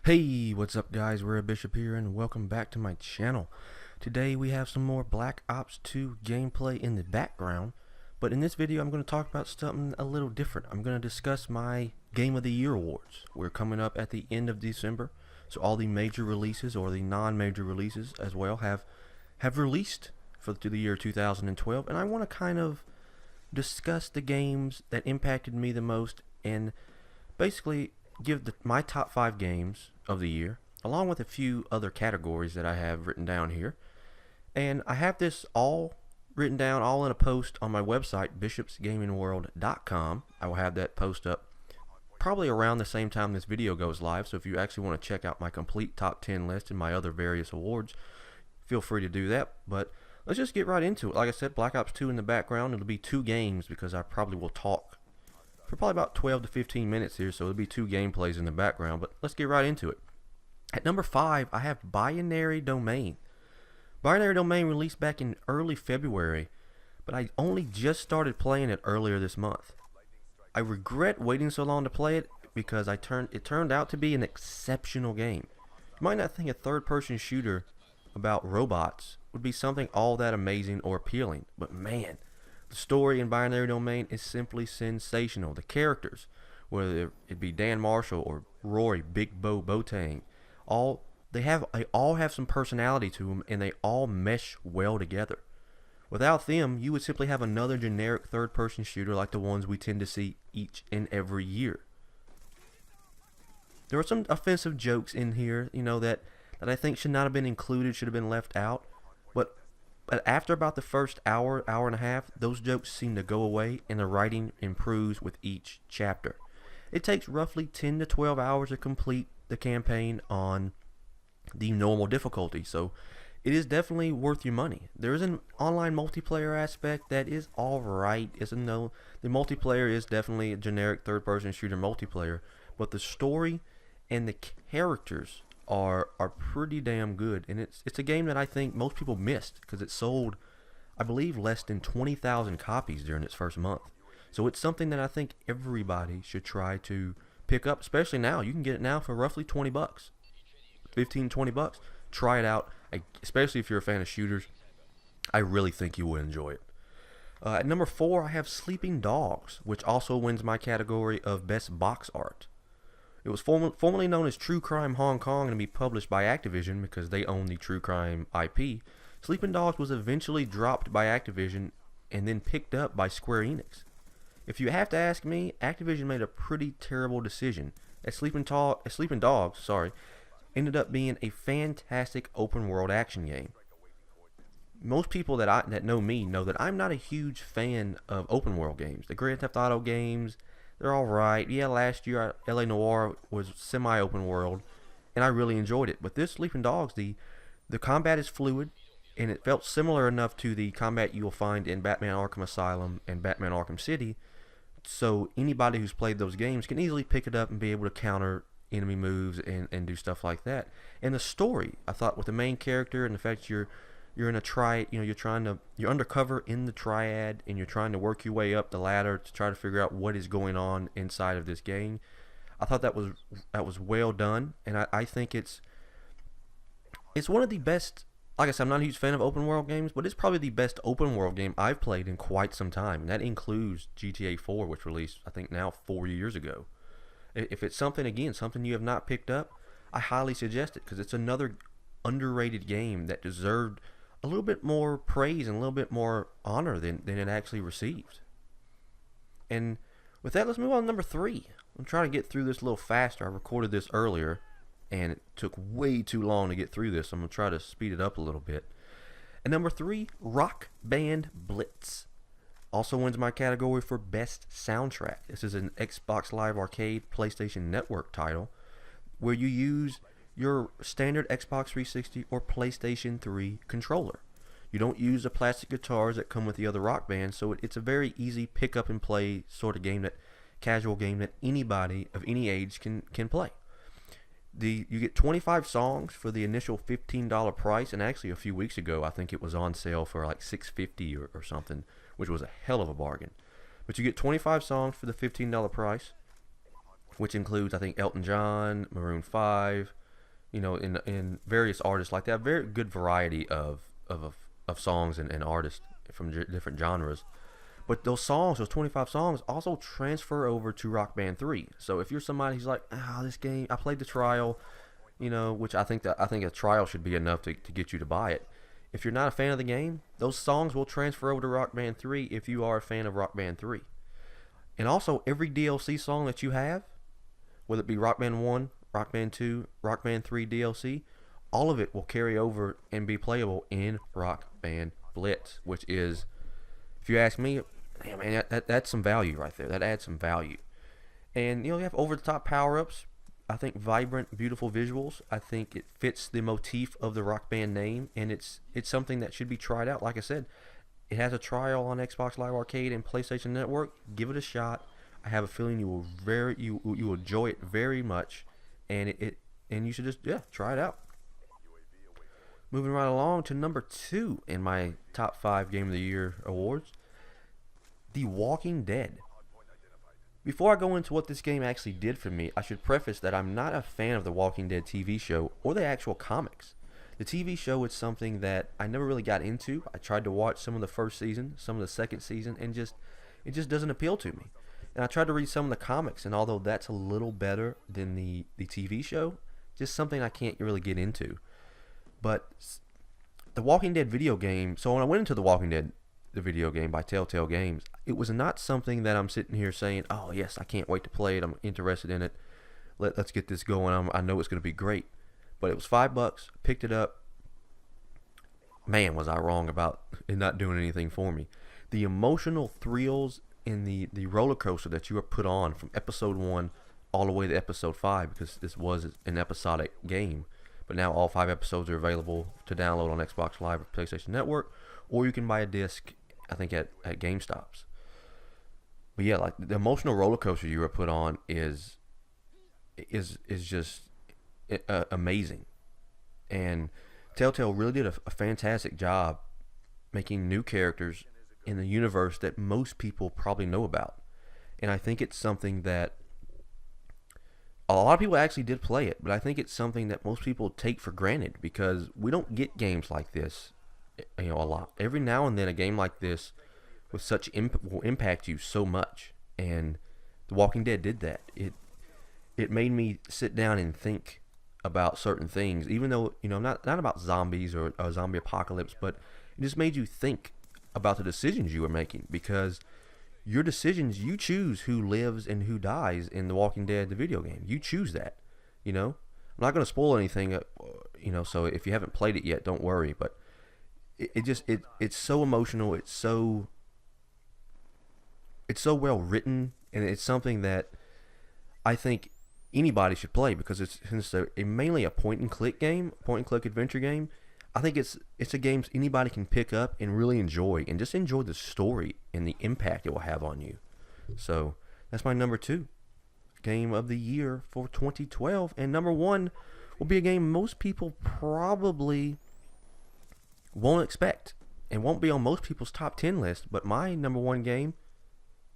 Hey, what's up guys, Red Bishop here and welcome back to my channel. Today we have some more Black Ops 2 gameplay in the background, but in this video I'm going to talk about something a little different. I'm going to discuss my Game of the Year awards. We're coming up at the end of December, so all the major releases or the non-major releases as well have released for the year 2012, and I want to kind of discuss the games that impacted me the most and basically give my top 5 games of the year, along with a few other categories that I have written down here. And I have this all written down, all in a post on my website, bishopsgamingworld.com. I will have that post up probably around the same time this video goes live, so if you actually want to check out my complete top 10 list and my other various awards, feel free to do that. But let's just get right into it. Like I said, Black Ops 2 in the background. It'll be 2 games because I probably will talk for probably about 12 to 15 minutes here, so it'll be 2 gameplays in the background, but let's get right into it. At number 5, I have Binary Domain. Binary Domain released back in early February, but I only just started playing it earlier this month. I regret waiting so long to play it because it turned out to be an exceptional game. You might not think a third-person shooter about robots would be something all that amazing or appealing, but man, the story in Binary Domain is simply sensational. The characters, whether it be Dan Marshall or Roy Big Bo Botang, they all have some personality to them, and they all mesh well together. Without them, you would simply have another generic third-person shooter like the ones we tend to see each and every year. There are some offensive jokes in here, that I think should not have been included, should have been left out. But after about the first hour and a half, those jokes seem to go away and the writing improves with each chapter. It takes roughly 10 to 12 hours to complete the campaign on the normal difficulty, so it is definitely worth your money. There is an online multiplayer aspect that is alright. The multiplayer is definitely a generic third-person shooter multiplayer, but the story and the characters are pretty damn good, and it's a game that I think most people missed because it sold, I believe, less than 20,000 copies during its first month. So it's something that I think everybody should try to pick up, especially now. You can get it now for roughly 20 bucks, 15, 20 bucks. Try it out, especially if you're a fan of shooters. I really think you will enjoy it. At number 4, I have Sleeping Dogs, which also wins my category of Best Box Art. It was formerly known as True Crime Hong Kong and to be published by Activision because they own the True Crime IP. Sleeping Dogs was eventually dropped by Activision and then picked up by Square Enix. If you have to ask me, Activision made a pretty terrible decision, as Sleeping Dogs ended up being a fantastic open world action game. Most people that know me know that I'm not a huge fan of open world games. The Grand Theft Auto games, they're alright. Yeah, last year LA Noire was semi-open world, and I really enjoyed it. But this Sleeping Dogs, the combat is fluid, and it felt similar enough to the combat you will find in Batman Arkham Asylum and Batman Arkham City, so anybody who's played those games can easily pick it up and be able to counter enemy moves and do stuff like that. And the story, I thought, with the main character and the fact you're in a you're undercover in the triad and you're trying to work your way up the ladder to try to figure out what is going on inside of this game. I thought that was well done, and I think it's one of the best. Like I said, I'm not a huge fan of open world games, but it's probably the best open world game I've played in quite some time, and that includes GTA 4, which released I think now 4 years ago. If it's something you have not picked up, I highly suggest it because it's another underrated game that deserved a little bit more praise and a little bit more honor than it actually received. And with that, let's move on to number 3. I'm trying to get through this a little faster. I recorded this earlier, and it took way too long to get through this. So I'm going to try to speed it up a little bit. At number 3, Rock Band Blitz. Also wins my category for Best Soundtrack. This is an Xbox Live Arcade PlayStation Network title where you use your standard Xbox 360 or PlayStation 3 controller. You don't use the plastic guitars that come with the other Rock Bands, so it's a very easy pick up and play sort of casual game that anybody of any age can play. You get 25 songs for the initial $15 price, and actually a few weeks ago I think it was on sale for like $6.50 or something, which was a hell of a bargain. But you get 25 songs for the $15 price. which includes I think Elton John, Maroon Five, in various artists like that. Very good variety of songs and artists from different genres. But those songs, those 25 songs, also transfer over to Rock Band 3. So if you're somebody who's like, this game, I played the trial, which I think a trial should be enough to get you to buy it. If you're not a fan of the game, those songs will transfer over to Rock Band 3 if you are a fan of Rock Band 3. And also, every DLC song that you have, whether it be Rock Band 1, Rock Band 2, Rock Band 3 DLC, all of it will carry over and be playable in Rock Band Blitz, which is, if you ask me, man, that's some value right there. That adds some value. And, you have over-the-top power-ups. I think vibrant, beautiful visuals. I think it fits the motif of the Rock Band name, and it's something that should be tried out. Like I said, it has a trial on Xbox Live Arcade and PlayStation Network. Give it a shot. I have a feeling you will enjoy it very much, and and you should just try it out. Moving right along to number 2 in my top 5 Game of the Year awards, The Walking Dead. Before I go into what this game actually did for me, I should preface that I'm not a fan of the Walking Dead TV show or the actual comics. The TV show is something that I never really got into. I tried to watch some of the first season, some of the second season, and it just doesn't appeal to me. And I tried to read some of the comics, and although that's a little better than the TV show, just something I can't really get into. But the Walking Dead video game, so when I went into the Walking Dead, the video game by Telltale Games, it was not something that I'm sitting here saying, oh yes, I can't wait to play it, I'm interested in it, let's get this going, I know it's going to be great. But it was $5, picked it up. Man, was I wrong about it not doing anything for me. The emotional thrills in the roller coaster that you are put on from episode 1 all the way to episode 5, because this was an episodic game, but now all 5 episodes are available to download on Xbox Live or PlayStation Network, or you can buy a disc, I think, at GameStops. But yeah, like the emotional roller coaster you were put on is just amazing. And Telltale really did a fantastic job making new characters in the universe that most people probably know about. And I think it's something that a lot of people actually did play it, but I think it's something that most people take for granted because we don't get games like this, a lot. Every now and then, a game like this with such will impact you so much, and The Walking Dead did that. It made me sit down and think about certain things, even though not about zombies or a zombie apocalypse, but it just made you think about the decisions you were making, because your decisions, you choose who lives and who dies in The Walking Dead, the video game. You choose that. I'm not going to spoil anything, so if you haven't played it yet, don't worry. But it's so emotional. It's so well written, and it's something that I think anybody should play, because it's mainly a point and click adventure game. I think it's a game anybody can pick up and really enjoy, and just enjoy the story and the impact it will have on you. So that's my number 2 game of the year for 2012, and number 1 will be a game most people probably won't expect and won't be on most people's top 10 list. But my number 1 game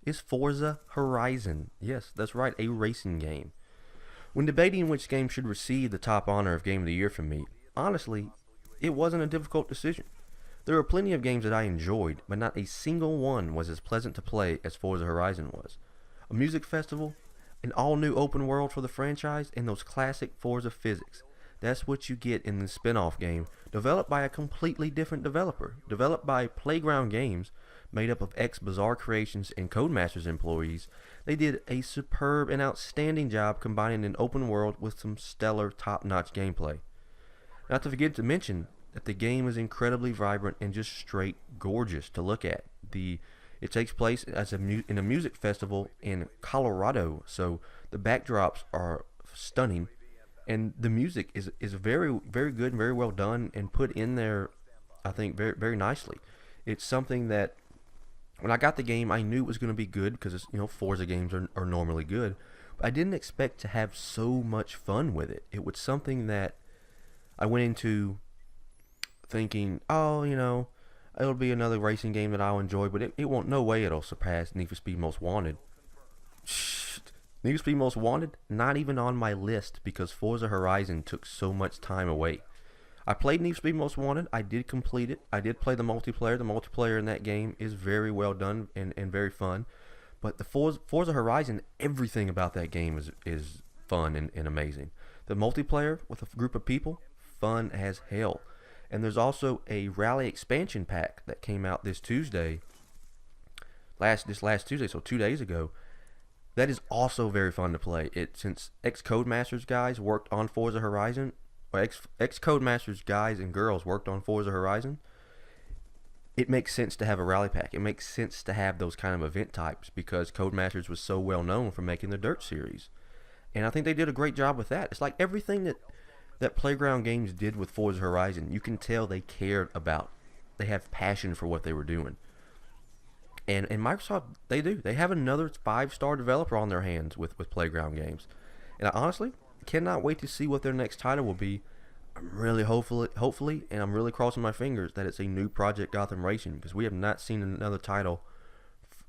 is Forza Horizon. Yes, that's right, a racing game. When debating which game should receive the top honor of Game of the Year from me, honestly, it wasn't a difficult decision. There were plenty of games that I enjoyed, but not a single one was as pleasant to play as Forza Horizon was. A music festival, an all-new open world for the franchise, and those classic Forza physics. That's what you get in the spin-off game, developed by a completely different developer. Developed by Playground Games, made up of ex-Bizarre Creations and Codemasters employees, they did a superb and outstanding job combining an open world with some stellar, top-notch gameplay. Not to forget to mention that the game is incredibly vibrant and just straight gorgeous to look at. It takes place in a music festival in Colorado, so the backdrops are stunning, and the music is very, very good and very well done and put in there, I think, very, very nicely. It's something that when I got the game, I knew it was going to be good, because Forza games are normally good, but I didn't expect to have so much fun with it. It was something that I went into thinking, it'll be another racing game that I'll enjoy, but it won't, no way it'll surpass Need for Speed Most Wanted. Need for Speed Most Wanted, not even on my list because Forza Horizon took so much time away. I played Need for Speed Most Wanted. I did complete it. I did play the multiplayer. The multiplayer in that game is very well done and very fun. But the Forza Horizon, everything about that game is fun and amazing. The multiplayer with a group of people, fun as hell. And there's also a Rally expansion pack that came out this Tuesday. This last Tuesday, so 2 days ago. That is also very fun to play. Since ex-Codemasters guys worked on Forza Horizon, or ex-Codemasters guys and girls worked on Forza Horizon, it makes sense to have a rally pack. It makes sense to have those kind of event types because Codemasters was so well known for making the Dirt series. And I think they did a great job with that. It's like everything that Playground Games did with Forza Horizon, you can tell they cared about. They have passion for what they were doing. And Microsoft, they do. They have another 5-star developer on their hands with Playground Games. And I honestly cannot wait to see what their next title will be. I'm really hopefully, and I'm really crossing my fingers that it's a new Project Gotham Racing because we have not seen another title,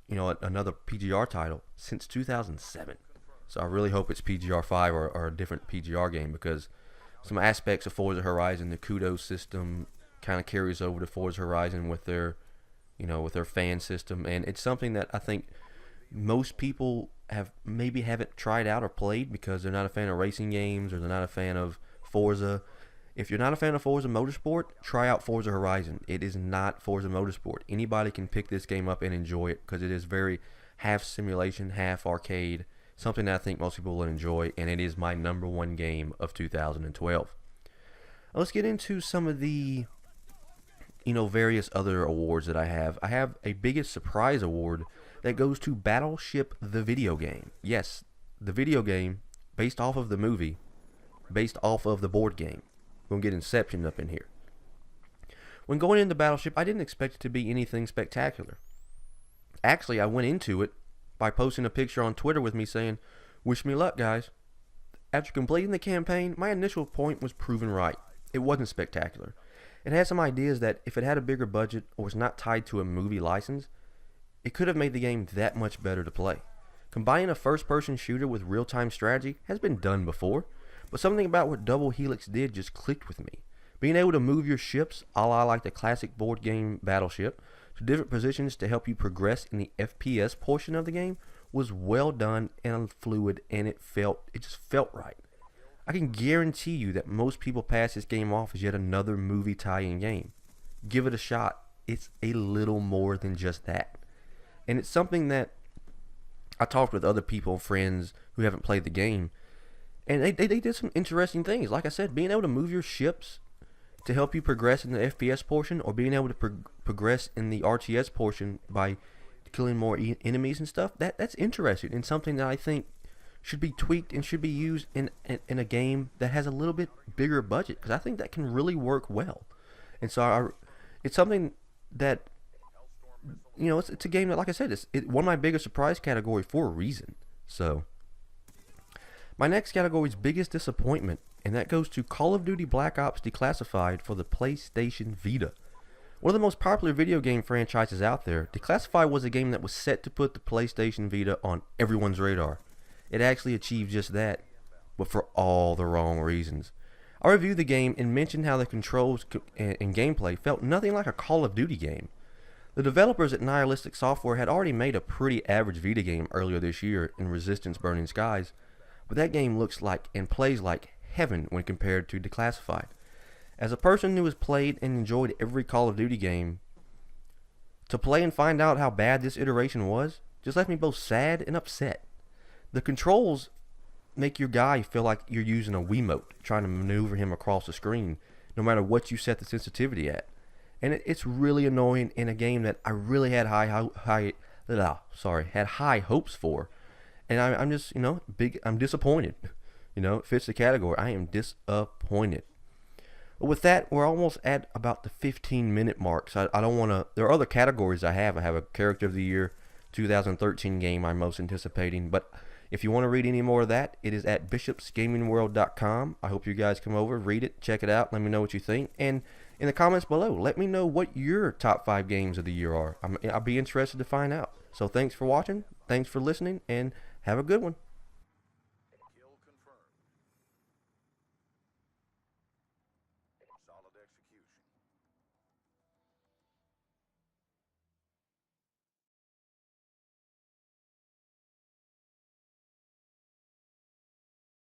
another PGR title since 2007. So I really hope it's PGR 5 or a different PGR game because some aspects of Forza Horizon, the kudos system, kind of carries over to Forza Horizon with their fan system, and it's something that I think most people haven't tried out or played because they're not a fan of racing games or they're not a fan of Forza. If you're not a fan of Forza Motorsport, try out Forza Horizon. It is not Forza Motorsport. Anybody can pick this game up and enjoy it because it is very half simulation, half arcade, something that I think most people will enjoy, and it is my number one game of 2012. Let's get into some of the various other awards that I have. I have a biggest surprise award that goes to Battleship the video game. Yes, the video game based off of the movie, based off of the board game. We're going to get Inception up in here. When going into Battleship, I didn't expect it to be anything spectacular. Actually, I went into it by posting a picture on Twitter with me saying, "Wish me luck, guys." After completing the campaign, my initial point was proven right. It wasn't spectacular. It had some ideas that if it had a bigger budget or was not tied to a movie license, it could have made the game that much better to play. Combining a first-person shooter with real-time strategy has been done before, but something about what Double Helix did just clicked with me. Being able to move your ships, a la like the classic board game Battleship, to different positions to help you progress in the FPS portion of the game was well done and fluid, and it just felt right. I can guarantee you that most people pass this game off as yet another movie tie-in game. Give it a shot. It's a little more than just that. And it's something that I talked with other people, friends who haven't played the game, and they did some interesting things. Like I said, being able to move your ships to help you progress in the FPS portion, or being able to progress in the RTS portion by killing more enemies and stuff, that's interesting and something that I think should be tweaked and should be used in a game that has a little bit bigger budget, because I think that can really work well. And so it's something that, it's a game that, like I said, it's one of my biggest surprise category for a reason. So my next category is biggest disappointment, and that goes to Call of Duty Black Ops Declassified for the PlayStation Vita. One of the most popular video game franchises out there, Declassified was a game that was set to put the PlayStation Vita on everyone's radar. It actually achieved just that, but for all the wrong reasons. I reviewed the game and mentioned how the controls and gameplay felt nothing like a Call of Duty game. The developers at Nihilistic Software had already made a pretty average Vita game earlier this year in Resistance Burning Skies, but that game looks like and plays like heaven when compared to Declassified. As a person who has played and enjoyed every Call of Duty game, to play and find out how bad this iteration was just left me both sad and upset. The controls make your guy feel like you're using a Wiimote, trying to maneuver him across the screen, no matter what you set the sensitivity at. And it's really annoying in a game that I really had high hopes for. And I'm just, I'm disappointed. It fits the category. I am disappointed. But with that, we're almost at about the 15-minute mark. So I don't want to, there are other categories I have. I have a Character of the Year 2013 game I'm most anticipating. But if you want to read any more of that, it is at bishopsgamingworld.com. I hope you guys come over, read it, check it out, let me know what you think. And in the comments below, let me know what your top 5 games of the year are. I'll be interested to find out. So thanks for watching, thanks for listening, and have a good one.